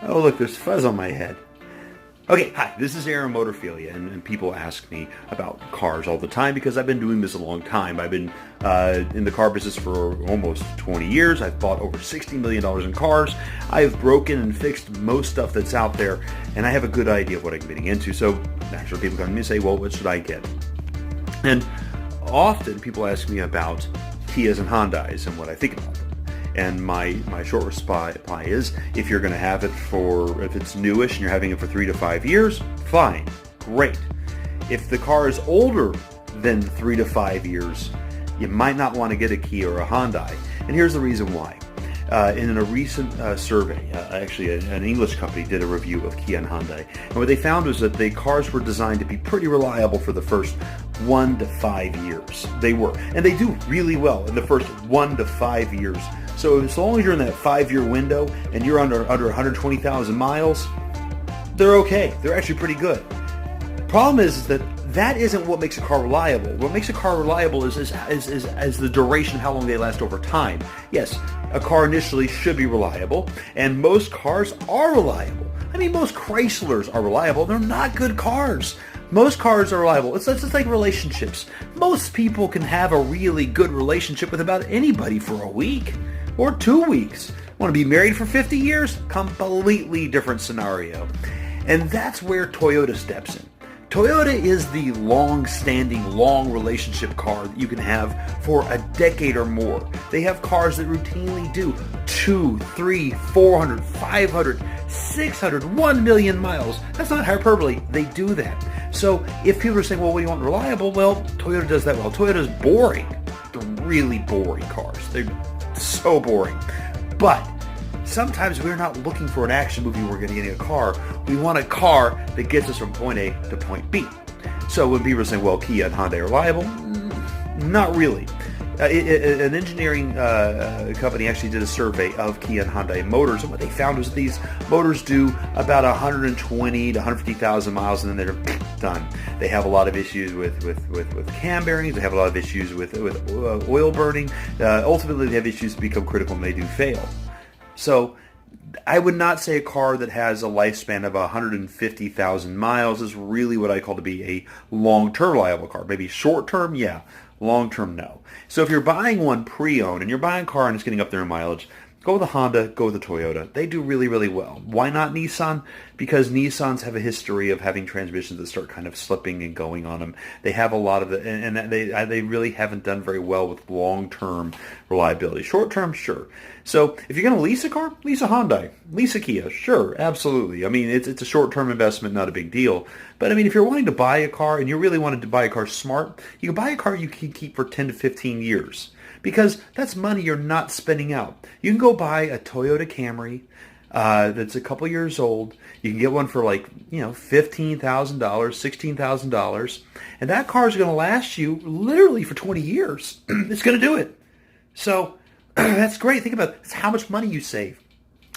Oh, look, there's fuzz on my head. Okay, hi, this is Aaron Motorphilia, and people ask me about cars all the time because I've been doing this a long time. I've been in the car business for almost 20 years. I've bought over $60 million in cars. I've broken and fixed most stuff that's out there, and I have a good idea of what I'm getting into. So naturally, people come to me and say, well, what should I get? And often people ask me about Kias and Hyundais and what I think about them. And my short reply is, if you're going to have it if it's newish and you're having it for 3 to 5 years, fine, great. If the car is older than 3 to 5 years, you might not want to get a Kia or a Hyundai. And here's the reason why. In a recent survey, actually an English company did a review of Kia and Hyundai. And what they found was that the cars were designed to be pretty reliable for the first 1 to 5 years. They were. And they do really well in the first 1 to 5 years. So as long as you're in that 5-year window and you're under 120,000 miles, they're okay. They're actually pretty good. Problem is that isn't what makes a car reliable. What makes a car reliable is the duration, how long they last over time. Yes, a car initially should be reliable, and most cars are reliable. I mean, most Chryslers are reliable. They're not good cars. Most cars are reliable. It's just like relationships. Most people can have a really good relationship with about anybody for a week or 2 weeks. Want to be married for 50 years? Completely different scenario. And that's where Toyota steps in. Toyota is the long-standing, long relationship car that you can have for a decade or more. They have cars that routinely do 2, 3, 400, 500, 600, 1 million miles. That's not hyperbole. They do that. So if people are saying, well, what do you want reliable? Well, Toyota does that well. Toyota's boring. They're really boring cars. They're so boring. But sometimes we're not looking for an action movie we're going to get in a car. We want a car that gets us from point A to point B. So when people are saying, well, Kia and Hyundai are reliable, not really. An engineering company actually did a survey of Kia and Hyundai motors, and what they found was that these motors do about 120 to 150,000 miles, and then they're done. They have a lot of issues with cam bearings. They have a lot of issues with oil burning. Ultimately, they have issues that become critical when they do fail. So I would not say a car that has a lifespan of 150,000 miles is really what I call to be a long-term reliable car. Maybe short-term, yeah. Long-term, no. So if you're buying one pre-owned and you're buying a car and it's getting up there in mileage, go with a Honda, go with a Toyota. They do really, really well. Why not Nissan? Because Nissans have a history of having transmissions that start kind of slipping and going on them. They have a lot of the, and they really haven't done very well with long-term reliability. Short-term, sure. So if you're going to lease a car, lease a Hyundai. Lease a Kia, sure, absolutely. I mean, it's a short-term investment, not a big deal. But I mean, if you're wanting to buy a car and you really wanted to buy a car smart, you can buy a car you can keep for 10 to 15 years. Because that's money you're not spending out. You can go buy a Toyota Camry that's a couple years old. You can get one for $15,000, $16,000. And that car is going to last you literally for 20 years. It's going to do it. So that's great. Think about it. That's how much money you save.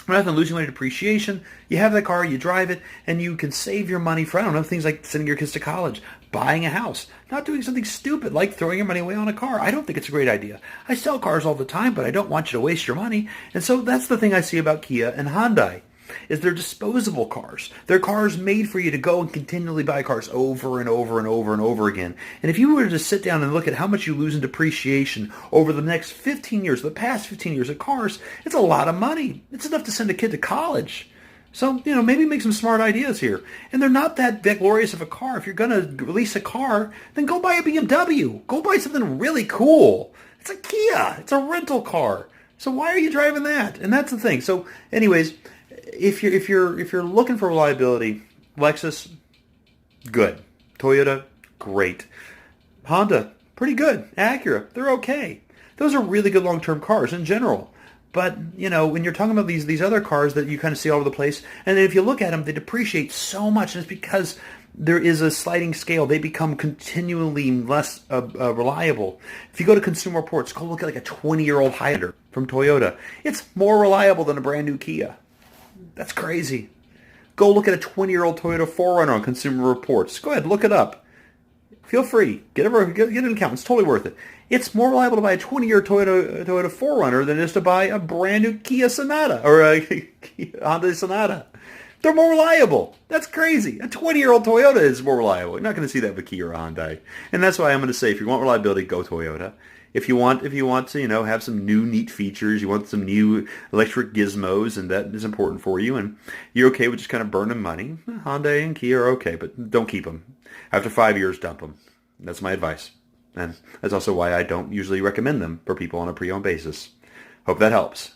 Rather than losing money to depreciation, you have that car, you drive it, and you can save your money for, I don't know, things like sending your kids to college, buying a house, not doing something stupid like throwing your money away on a car. I don't think it's a great idea. I sell cars all the time, but I don't want you to waste your money. And so that's the thing I see about Kia and Hyundai, is they're disposable cars. They're cars made for you to go and continually buy cars over and over and over and over again. And if you were to sit down and look at how much you lose in depreciation over the next 15 years, the past 15 years of cars, it's a lot of money. It's enough to send a kid to college. So, maybe make some smart ideas here. And they're not that glorious of a car. If you're going to release a car, then go buy a BMW. Go buy something really cool. It's a Kia. It's a rental car. So why are you driving that? And that's the thing. So anyways, if you're looking for reliability, Lexus, good. Toyota, great. Honda, pretty good. Acura, they're okay. Those are really good long-term cars in general. But, when you're talking about these other cars that you kind of see all over the place, and then if you look at them, they depreciate so much, and it's because there is a sliding scale. They become continually less reliable. If you go to Consumer Reports, go look at like a 20-year-old Highlander from Toyota. It's more reliable than a brand new Kia. That's crazy. Go look at a 20-year-old Toyota 4Runner on Consumer Reports. Go ahead, look it up. Feel free. Get an account. It's totally worth it. It's more reliable to buy a 20-year Toyota 4Runner than it is to buy a brand new Kia Sonata or a Hyundai Sonata. They're more reliable. That's crazy. A 20-year-old Toyota is more reliable. You're not going to see that with a Kia or a Hyundai. And that's why I'm going to say, if you want reliability, go Toyota. If you want to, have some new neat features, you want some new electric gizmos, and that is important for you, and you're okay with just kind of burning money, Hyundai and Kia are okay, but don't keep them. After 5 years, dump them. That's my advice. And that's also why I don't usually recommend them for people on a pre-owned basis. Hope that helps.